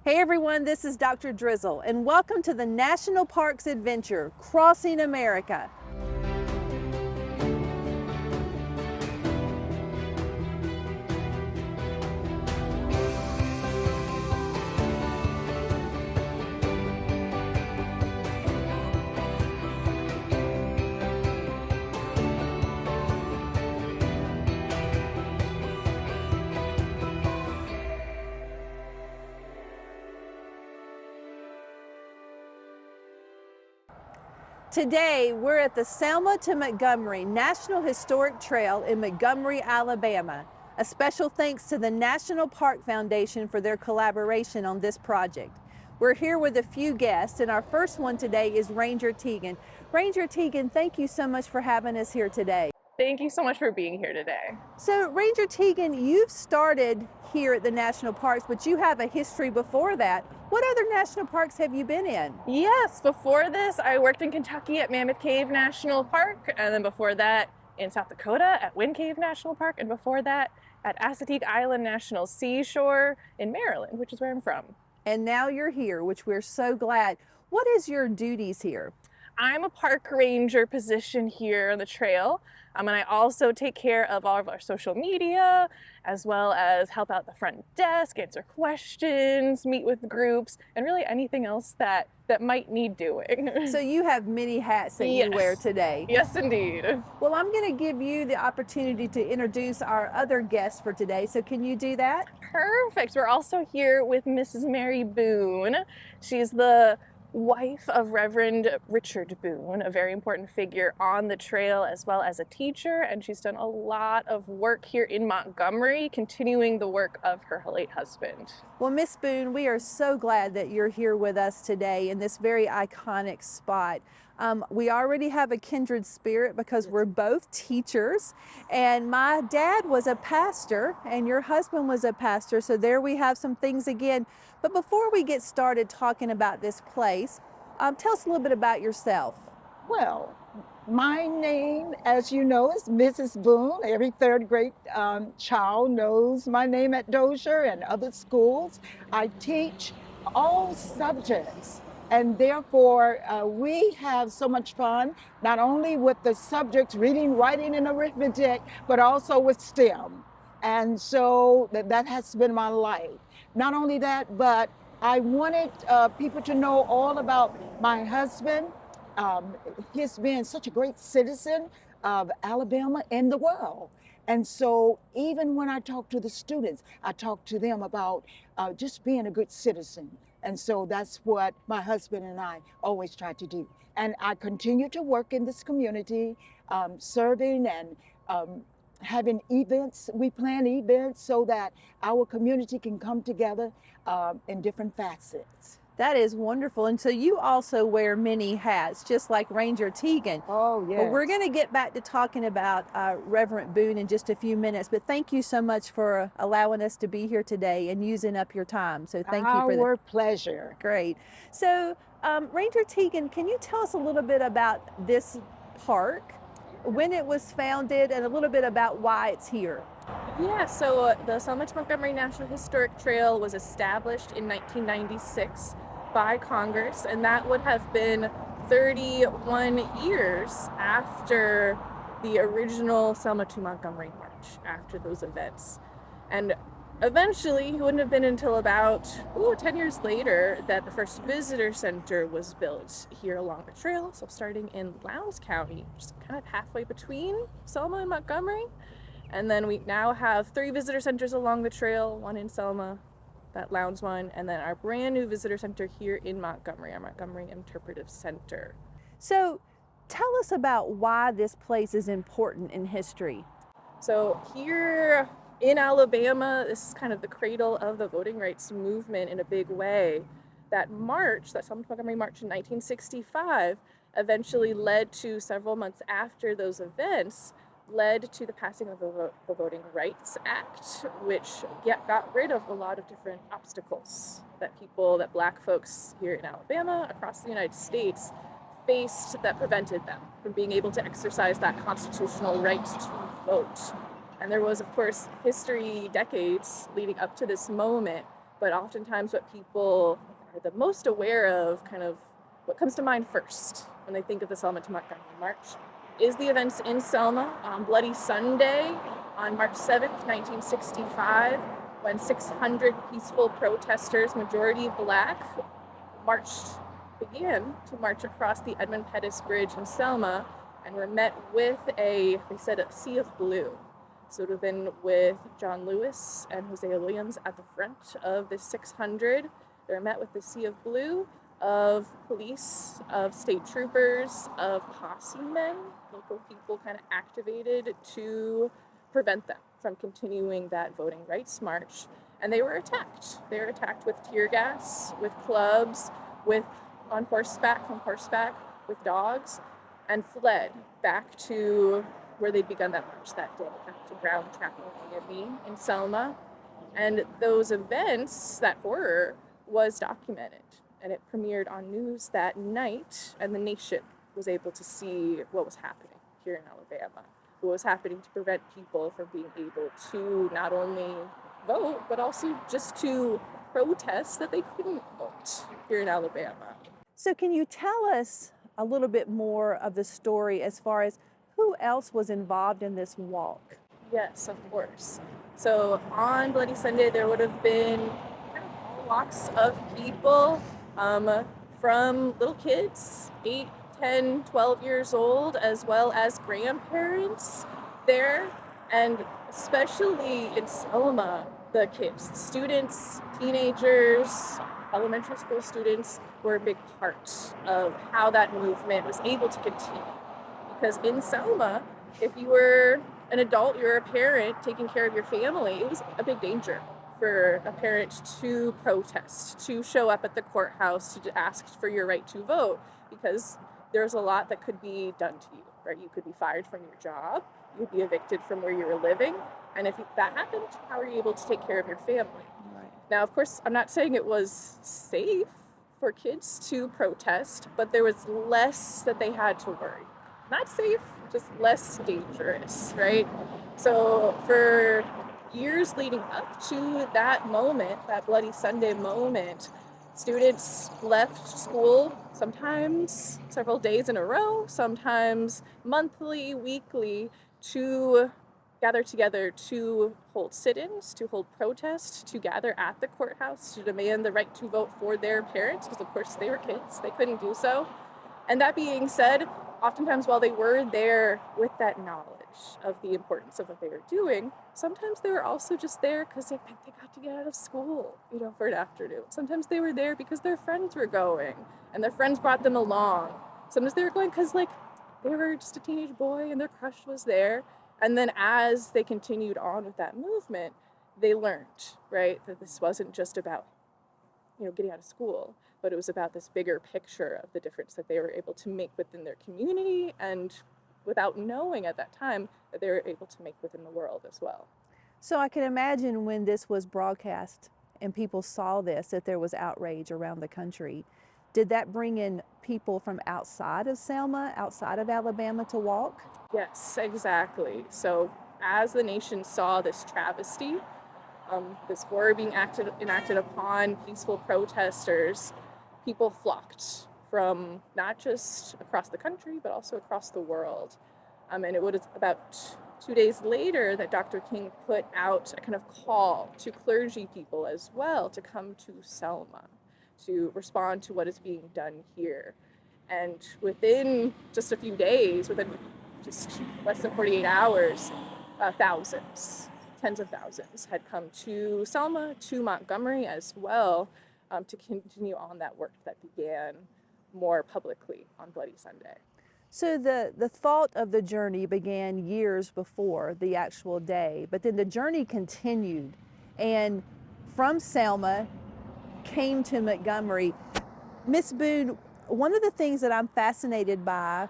Hey everyone, this is Dr. Drizzle, and welcome to the National Parks Adventure, Crossing America. Today, we're at the Selma to Montgomery National Historic Trail in Montgomery, Alabama. A special thanks to the National Park Foundation for their collaboration on this project. We're here with a few guests, and our first one today is Ranger Teagan. Ranger Teagan, thank you so much for having us here today. Thank you so much for being here today. So Ranger Teagan, you've started here at the national parks, but you have a history before that. What other national parks have you been in? Yes, before this, I worked in Kentucky at Mammoth Cave National Park, and then before that in South Dakota at Wind Cave National Park, and before that at Assateague Island National Seashore in Maryland, which is where I'm from. And now you're here, which we're so glad. What is your duties here? I'm a park ranger position here on the trail, and I also take care of all of our social media, as well as help out the front desk, answer questions, meet with groups, and really anything else that might need doing. So you have many hats that you wear today. Yes, indeed. Well, I'm going to give you the opportunity to introduce our other guests for today. So can you do that? Perfect. We're also here with Mrs. Mary Boone. She's the wife of Reverend Richard Boone, a very important figure on the trail as well as a teacher, and she's done a lot of work here in Montgomery, continuing the work of her late husband. Well, Miss Boone, we are so glad that you're here with us today in this very iconic spot. We already have a kindred spirit because we're both teachers, and my dad was a pastor and your husband was a pastor, so there we have some things again. But before we get started talking about this place, tell us a little bit about yourself. Well, my name, as you know, is Mrs. Boone. Every third grade child knows my name at Dozier and other schools. I teach all subjects, and therefore we have so much fun, not only with the subjects, reading, writing, and arithmetic, but also with STEM. And so that has been my life. Not only that, but I wanted people to know all about my husband. He's been such a great citizen of Alabama and the world. And so even when I talk to the students, I talk to them about just being a good citizen. And so that's what my husband and I always try to do. And I continue to work in this community, serving and having events. We plan events so that our community can come together in different facets. That is wonderful. And so you also wear many hats, just like Ranger Teagan. Oh, yes. But we're going to get back to talking about Reverend Boone in just a few minutes. But thank you so much for allowing us to be here today and using up your time. So thank you for that. Our pleasure. Great. So Ranger Teagan, can you tell us a little bit about this park, when it was founded, and a little bit about why it's here? Yeah, so the Selma to Montgomery National Historic Trail was established in 1996 by Congress, and that would have been 31 years after the original Selma to Montgomery March, after those events. And eventually, it wouldn't have been until about 10 years later that the first visitor center was built here along the trail. So starting in Lowndes County, just kind of halfway between Selma and Montgomery. And then we now have 3 visitor centers along the trail, one in Selma, that Lowndes one, and then our brand new visitor center here in Montgomery, our Montgomery Interpretive Center. So tell us about why this place is important in history. So here in Alabama, this is kind of the cradle of the voting rights movement in a big way. That march, that Selma to Montgomery March in 1965, eventually led to, several months after those events, led to the passing of the Voting Rights Act, which got rid of a lot of different obstacles that Black folks here in Alabama, across the United States, faced that prevented them from being able to exercise that constitutional right to vote. And there was, of course, history, decades leading up to this moment, but oftentimes what people are the most aware of, kind of what comes to mind first when they think of the Selma to Montgomery March, is the events in Selma on Bloody Sunday on March 7th, 1965, when 600 peaceful protesters, majority Black, began to march across the Edmund Pettus Bridge in Selma and were met with they said, a sea of blue. So it would have been with John Lewis and Hosea Williams at the front of the 600. They were met with the sea of blue of police, of state troopers, of posse men, local people kind of activated to prevent them from continuing that voting rights march. And they were attacked. They were attacked with tear gas, with clubs, on horseback, with dogs, and fled back to where they'd begun that march that day, back to Brown Chapel A&E in Selma. And those events, that horror, was documented. And it premiered on news that night, and the nation was able to see what was happening here in Alabama, what was happening to prevent people from being able to not only vote, but also just to protest that they couldn't vote here in Alabama. So can you tell us a little bit more of the story as far as who else was involved in this walk? Yes, of course. So on Bloody Sunday, there would have been kind of all walks of people, from little kids, 8, 10, 12 years old, as well as grandparents there. And especially in Selma, the kids, students, teenagers, elementary school students were a big part of how that movement was able to continue. Because in Selma, if you were an adult, you were a parent taking care of your family, it was a big danger for a parent to protest, to show up at the courthouse to ask for your right to vote, because there's a lot that could be done to you, right? You could be fired from your job, you'd be evicted from where you were living, and if that happened, how are you able to take care of your family? Right. Now, of course, I'm not saying it was safe for kids to protest, but there was less that they had to worry. Not safe, just less dangerous, right? So for years leading up to that moment, that Bloody Sunday moment, students left school sometimes several days in a row, sometimes monthly, weekly, to gather together to hold sit-ins, to hold protests, to gather at the courthouse to demand the right to vote for their parents, because of course they were kids, they couldn't do so. And that being said, oftentimes while they were there with that knowledge of the importance of what they were doing, sometimes they were also just there because they got to get out of school, for an afternoon. Sometimes they were there because their friends were going and their friends brought them along. Sometimes they were going because they were just a teenage boy and their crush was there. And then as they continued on with that movement, they learned, right, that this wasn't just about, getting out of school, but it was about this bigger picture of the difference that they were able to make within their community and without knowing at that time that they were able to make within the world as well. So I can imagine when this was broadcast and people saw this, that there was outrage around the country. Did that bring in people from outside of Selma, outside of Alabama to walk? Yes, exactly. So as the nation saw this travesty, this horror being enacted upon peaceful protesters, people flocked from not just across the country, but also across the world. And it was about 2 days later that Dr. King put out a kind of call to clergy people as well to come to Selma, to respond to what is being done here. And within just a few days, within just less than 48 hours, thousands, tens of thousands had come to Selma, to Montgomery as well, to continue on that work that began more publicly on Bloody Sunday. So the thought of the journey began years before the actual day, but then the journey continued, and from Selma came to Montgomery. Miss Boone, one of the things that I'm fascinated by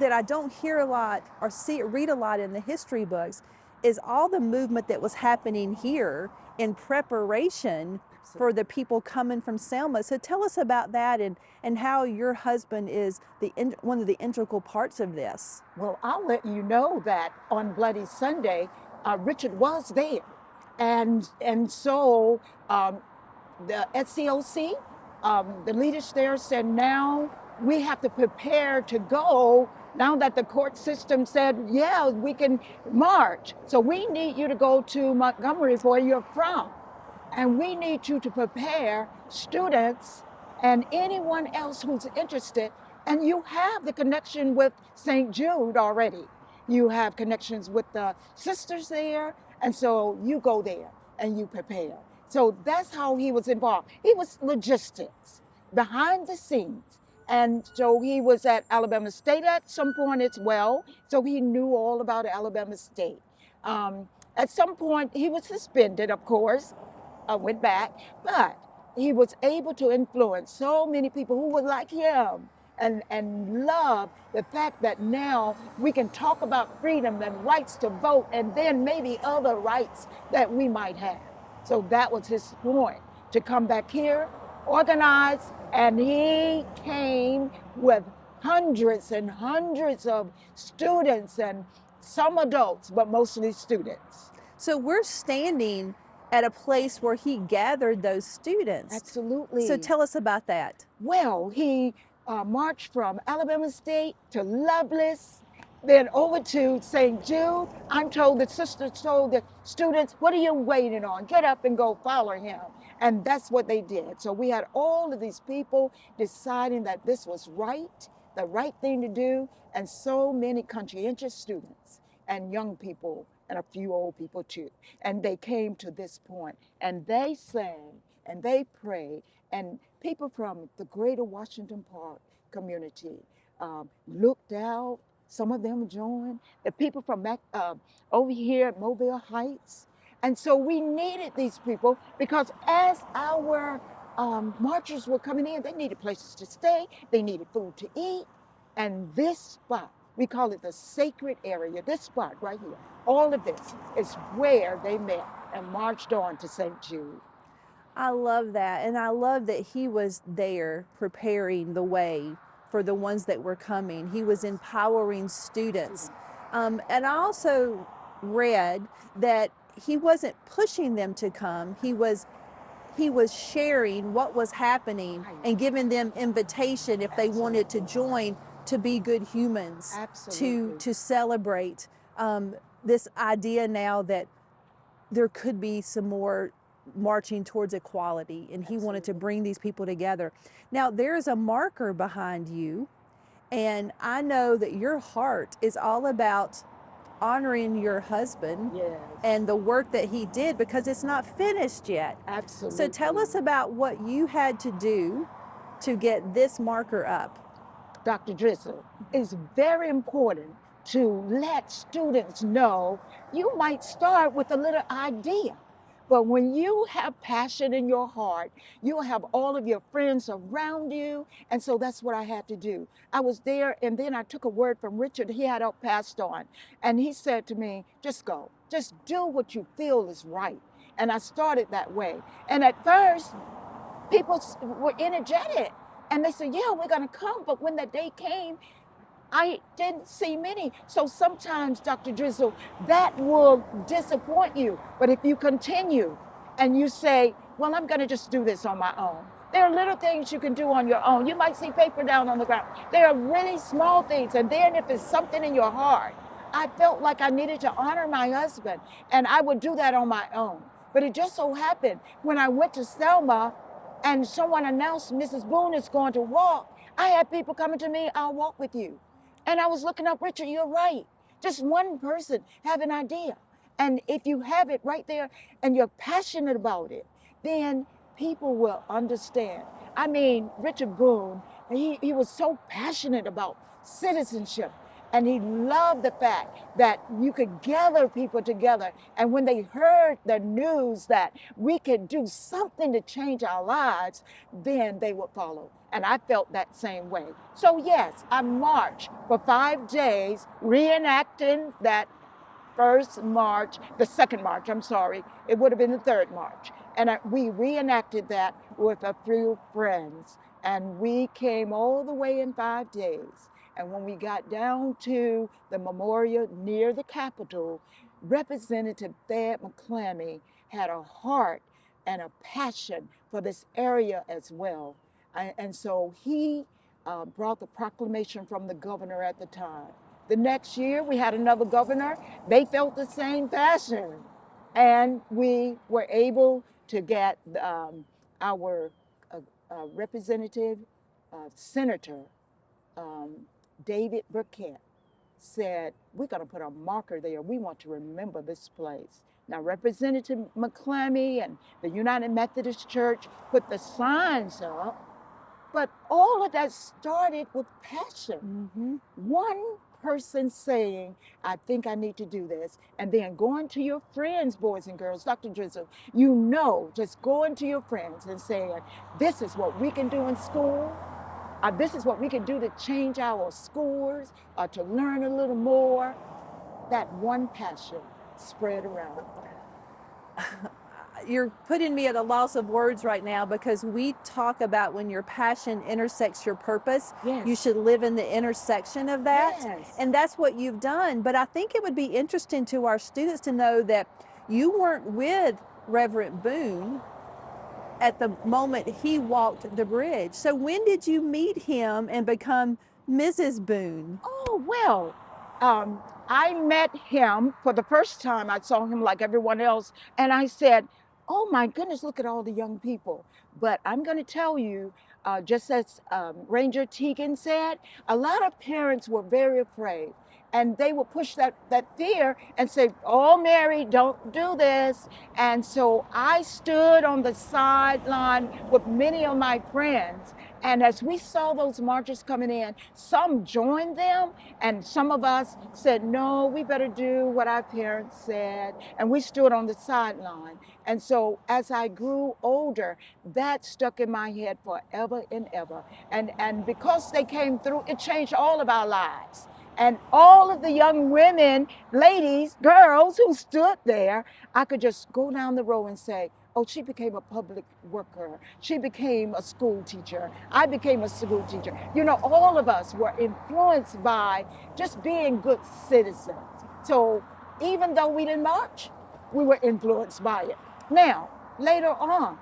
that I don't hear a lot or read a lot in the history books is all the movement that was happening here in preparation for the people coming from Selma. So tell us about that and how your husband is one of the integral parts of this. Well, I'll let you know that on Bloody Sunday, Richard was there. And so the SCOC, the leaders there said, now we have to prepare to go. Now that the court system said, yeah, we can march. So we need you to go to Montgomery, where you're from. And we need you to prepare students and anyone else who's interested. And you have the connection with St. Jude already. You have connections with the sisters there. And so you go there and you prepare. So that's how he was involved. He was logistics, behind the scenes. And so he was at Alabama State at some point as well. So he knew all about Alabama State. At some point, he was suspended, of course, went back, but he was able to influence so many people who were like him and love the fact that now we can talk about freedom and rights to vote and then maybe other rights that we might have. So that was his point, to come back here, organize, and he came with hundreds and hundreds of students and some adults, but mostly students. So we're standing at a place where he gathered those students. Absolutely. So tell us about that. Well, he marched from Alabama State to Lovelace, then over to St. Jude. I'm told the sisters told the students, what are you waiting on? Get up and go follow him. And that's what they did. So we had all of these people deciding that this was right, the right thing to do, and so many conscientious students and young people and a few old people too. And they came to this point and they sang and they prayed, and people from the greater Washington Park community looked out. Some of them joined. The people from over here at Mobile Heights. And so we needed these people because as our marchers were coming in, they needed places to stay, they needed food to eat. And this spot, we call it the sacred area, this spot right here, all of this is where they met and marched on to St. Jude. I love that. And I love that he was there preparing the way for the ones that were coming. He was empowering students. And I also read that he wasn't pushing them to come. He was sharing what was happening and giving them invitation if they wanted to join, to be good humans, to celebrate this idea now that there could be some more marching towards equality, and he wanted to bring these people together. Now there's a marker behind you, and I know that your heart is all about honoring your husband and the work that he did, because it's not finished yet. Absolutely. So tell us about what you had to do to get this marker up. Dr. Drizzle, it's very important to let students know you might start with a little idea, but when you have passion in your heart, you'll have all of your friends around you. And so that's what I had to do. I was there, and then I took a word from Richard. He had passed on, and he said to me, just go, just do what you feel is right. And I started that way. And at first, people were energetic, and they said, yeah, we're gonna come. But when that day came, I didn't see many. So sometimes, Dr. Drizzle, that will disappoint you. But if you continue and you say, well, I'm gonna just do this on my own. There are little things you can do on your own. You might see paper down on the ground. There are really small things. And then if it's something in your heart, I felt like I needed to honor my husband, and I would do that on my own. But it just so happened when I went to Selma and someone announced Mrs. Boone is going to walk, I had people coming to me, I'll walk with you. And I was looking up, Richard, you're right. Just one person have an idea. And if you have it right there and you're passionate about it, then people will understand. I mean, Richard Boone, he was so passionate about citizenship, and he loved the fact that you could gather people together. And when they heard the news that we could do something to change our lives, then they would follow. And I felt that same way. So yes, I marched for 5 days, reenacting that first march, the second march, I'm sorry. It would have been the third march. And we reenacted that with a few friends. And we came all the way in 5 days. And when we got down to the memorial near the Capitol, Representative Thad McClammy had a heart and a passion for this area as well. And so he brought the proclamation from the governor at the time. The next year, we had another governor. They felt the same passion. And we were able to get our representative, Senator David Burkett, said, we're going to put a marker there. We want to remember this place. Now, Representative McClammy and the United Methodist Church put the signs up, but all of that started with passion. Mm-hmm. One person saying, I think I need to do this, and then going to your friends, boys and girls, Dr. Drizzle, just going to your friends and saying, this is what we can do in school. This is what we can do to change our scores or to learn a little more. That one passion spread around. You're putting me at a loss of words right now, because we talk about when your passion intersects your purpose, Yes. you should live in the intersection of that. Yes. And that's what you've done. But I think it would be interesting to our students to know that you weren't with Reverend Boone at the moment he walked the bridge. So when did you meet him and become Mrs. Boone? Oh, well, I met him for the first time. I saw him like everyone else, and I said, oh my goodness, look at all the young people. But I'm going to tell you, just as Ranger Teagan said, a lot of parents were very afraid. And they would push that fear and say, oh, Mary, don't do this. And so I stood on the sideline with many of my friends. And as we saw those marchers coming in, some joined them, and some of us said, no, we better do what our parents said. And we stood on the sideline. And so as I grew older, that stuck in my head forever and ever. And because they came through, it changed all of our lives. And all of the young women, ladies, girls who stood there, I could just go down the row and say, oh, she became a public worker. She became a school teacher. I became a school teacher. You know, all of us were influenced by just being good citizens. So even though we didn't march, we were influenced by it. Now, later on,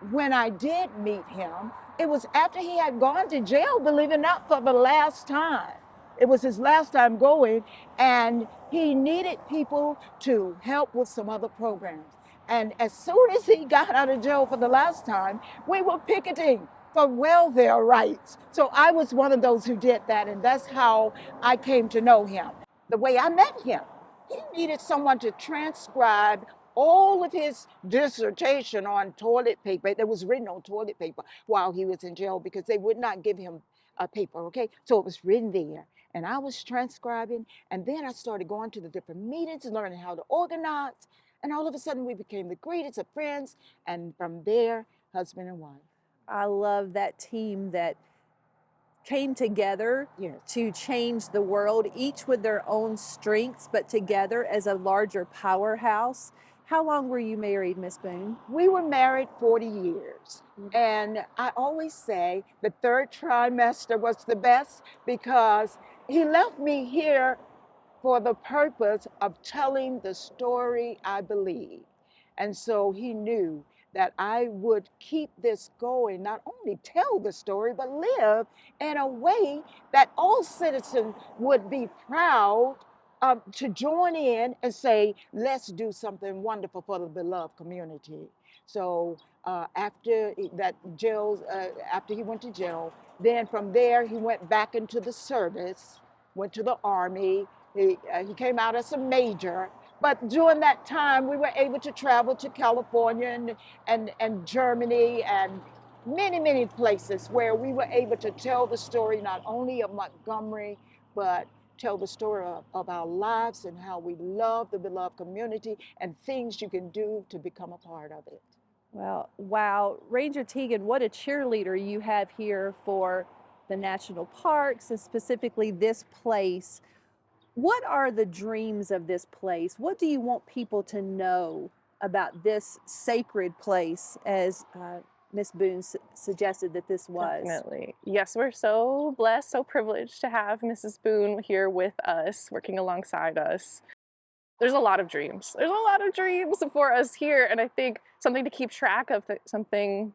when I did meet him, it was after he had gone to jail, believe it or not, for the last time. It was his last time going, and he needed people to help with some other programs. And as soon as he got out of jail for the last time, we were picketing for welfare rights. So I was one of those who did that, and that's how I came to know him. The way I met him, he needed someone to transcribe all of his dissertation on toilet paper that was written on toilet paper while he was in jail, because they would not give him a paper, okay? So it was written there, and I was transcribing, and then I started going to the different meetings and learning how to organize, and all of a sudden we became the greatest of friends, and from there, husband and wife. I love that team that came together Yes. to change the world, each with their own strengths, but together as a larger powerhouse. How long were you married, Miss Boone? We were married 40 years. And I always say the third trimester was the best, because he left me here for the purpose of telling the story I believe. And so he knew that I would keep this going, not only tell the story, but live in a way that all citizens would be proud to join in and say, let's do something wonderful for the beloved community. So after he went to jail, then from there he went back into the service, went to the Army. He came out as a major. But during that time, we were able to travel to California and Germany and many, many places where we were able to tell the story not only of Montgomery, but tell the story of our lives and how we love the beloved community and things you can do to become a part of it. Well, wow. Ranger Teagan, what a cheerleader you have here for the national parks and specifically this place. What are the dreams of this place? What do you want people to know about this sacred place, as Miss Boone suggested that this was? Definitely. Yes, we're so blessed, so privileged to have Mrs. Boone here with us, working alongside us. There's a lot of dreams. There's a lot of dreams for us here. And I think something to keep track of, something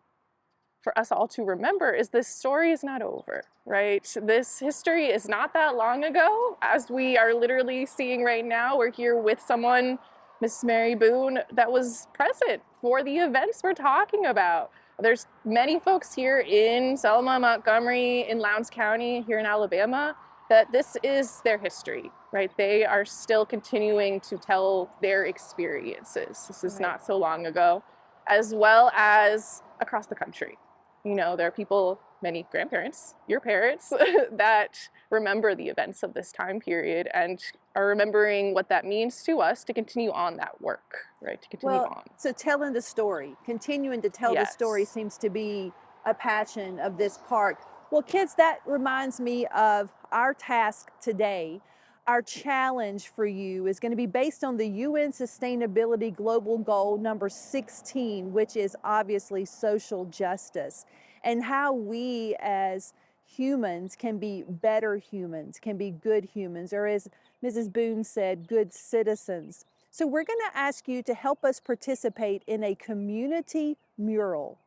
for us all to remember, is this story is not over, right? This history is not that long ago, as we are literally seeing right now. We're here with someone, Miss Mary Boone, that was present for the events we're talking about. There's many folks here in Selma, Montgomery, in Lowndes County, here in Alabama, that this is their history, right? They are still continuing to tell their experiences. This is not so long ago, as well as across the country. You know, there are people, many grandparents, your parents, that remember the events of this time period and are remembering what that means to us to continue on that work, right? To continue on. So telling the story, continuing to tell the story seems to be a passion of this park. Well, kids, that reminds me of our task today. Our challenge for you is going to be based on the UN Sustainability Global Goal number 16, which is obviously social justice, and how we as humans can be better humans, can be good humans, or as Mrs. Boone said, good citizens. So we're going to ask you to help us participate in a community mural.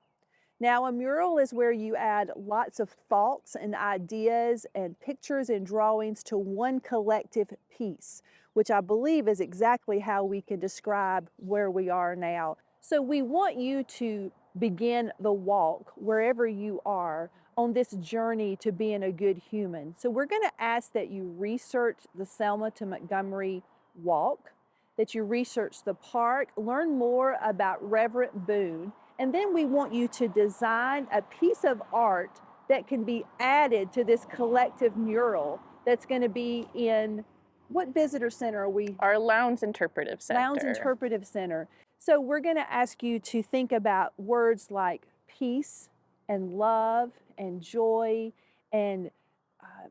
Now, a mural is where you add lots of thoughts and ideas and pictures and drawings to one collective piece, which I believe is exactly how we can describe where we are now. So we want you to begin the walk wherever you are on this journey to being a good human. So we're going to ask that you research the Selma to Montgomery walk, that you research the park, learn more about Reverend Boone, and then we want you to design a piece of art that can be added to this collective mural that's going to be in, what visitor center are we? Our Lowndes Interpretive Center. Lowndes Interpretive Center. So we're going to ask you to think about words like peace and love and joy and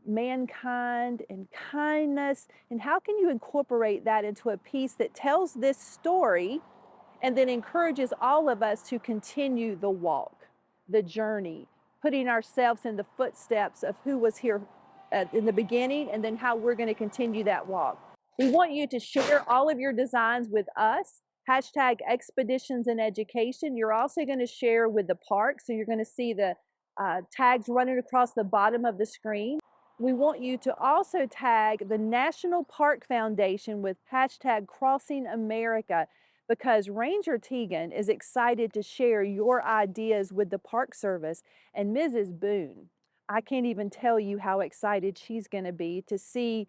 mankind and kindness, and how can you incorporate that into a piece that tells this story and then encourages all of us to continue the walk, the journey, putting ourselves in the footsteps of who was here in the beginning and then how we're going to continue that walk. We want you to share all of your designs with us, hashtag expeditions in education. You're also going to share with the park, so you're going to see the tags running across the bottom of the screen. We want you to also tag the National Park Foundation with hashtag Crossing America, because Ranger Teagan is excited to share your ideas with the Park Service. And Mrs. Boone, I can't even tell you how excited she's going to be to see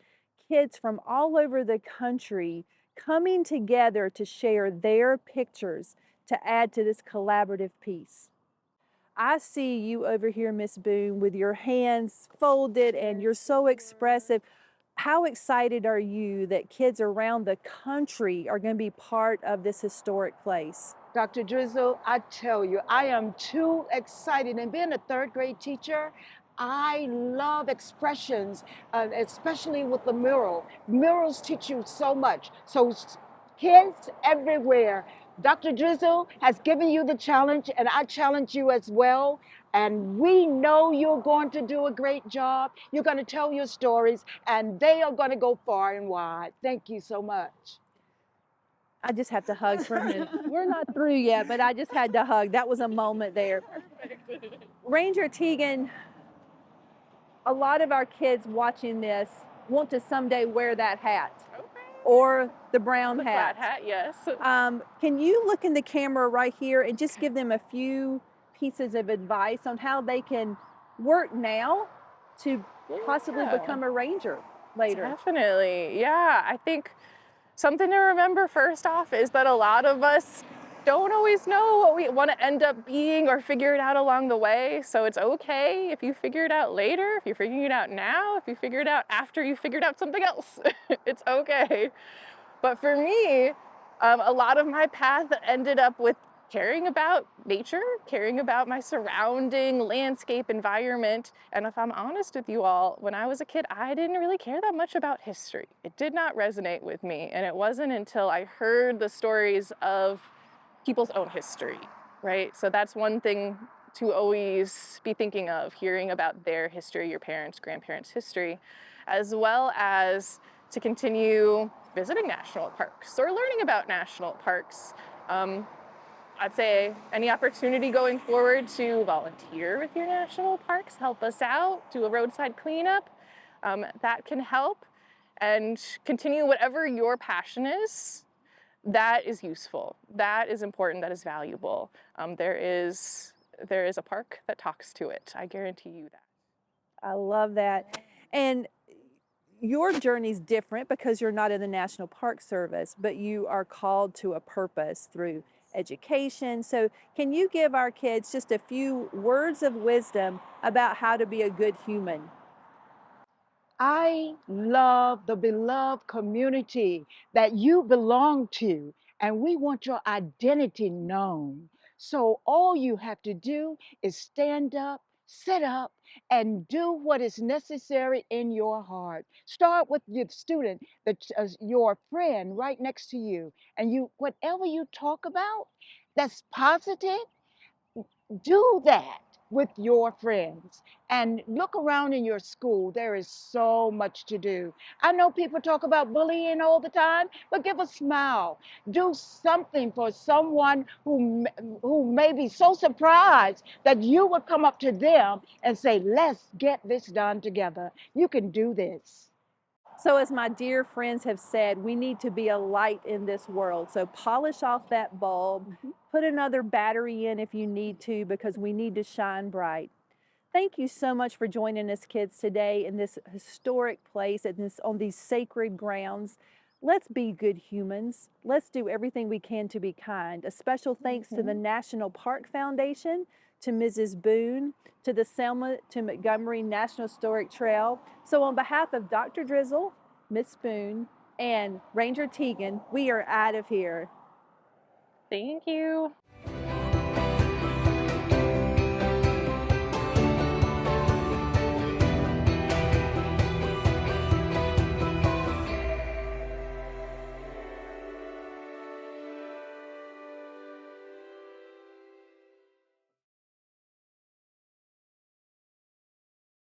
kids from all over the country coming together to share their pictures to add to this collaborative piece. I see you over here, Miss Boone, with your hands folded and you're so expressive. How excited are you that kids around the country are going to be part of this historic place? Dr. Drizzle, I tell you, I am too excited. And being a third grade teacher, I love expressions, especially with the mural. Murals teach you so much. So kids everywhere, Dr. Drizzle has given you the challenge, and I challenge you as well. And we know you're going to do a great job. You're going to tell your stories, and they are going to go far and wide. Thank you so much. I just have to hug for a minute. We're not through yet, but I just had to hug. That was a moment there. Ranger Teagan, a lot of our kids watching this want to someday wear that hat. Okay. Or the brown hat. Flat hat, yes. Can you look in the camera right here and just give them a few pieces of advice on how they can work now to possibly become a ranger later? Definitely, yeah. I think something to remember first off is that a lot of us don't always know what we want to end up being or figure it out along the way. So it's okay if you figure it out later, if you're figuring it out now, if you figure it out after you figured out something else. It's okay. But for me, a lot of my path ended up with caring about nature, caring about my surrounding landscape environment. And if I'm honest with you all, when I was a kid, I didn't really care that much about history. It did not resonate with me. And it wasn't until I heard the stories of people's own history, right? So that's one thing to always be thinking of, hearing about their history, your parents, grandparents' history, as well as to continue visiting national parks or learning about national parks. I'd say any opportunity going forward to volunteer with your national parks, help us out, do a roadside cleanup, that can help, and continue whatever your passion is. That is useful. That is important. That is valuable. There is a park that talks to it. I guarantee you that. I love that. And your journey's different because you're not in the National Park Service, but you are called to a purpose through education. So, can you give our kids just a few words of wisdom about how to be a good human? I love the beloved community that you belong to, and we want your identity known. So, all you have to do is stand up, sit up, and do what is necessary in your heart. Start with your student, your friend right next to you, and whatever you talk about that's positive, do that with your friends and look around in your school. There is so much to do. I know people talk about bullying all the time, but give a smile. Do something for someone who may be so surprised that you would come up to them and say, let's get this done together. You can do this. So, as my dear friends have said, we need to be a light in this world. So, polish off that bulb, Mhm. put another battery in if you need to, because we need to shine bright. Thank you so much for joining us, kids, today in this historic place and on these sacred grounds. Let's be good humans. Let's do everything we can to be kind. A special thanks to the Mhm. National Park Foundation, to Mrs. Boone, to the Selma to Montgomery National Historic Trail. So, on behalf of Dr. Drizzle, Miss Boone, and Ranger Teagan, we are out of here. Thank you.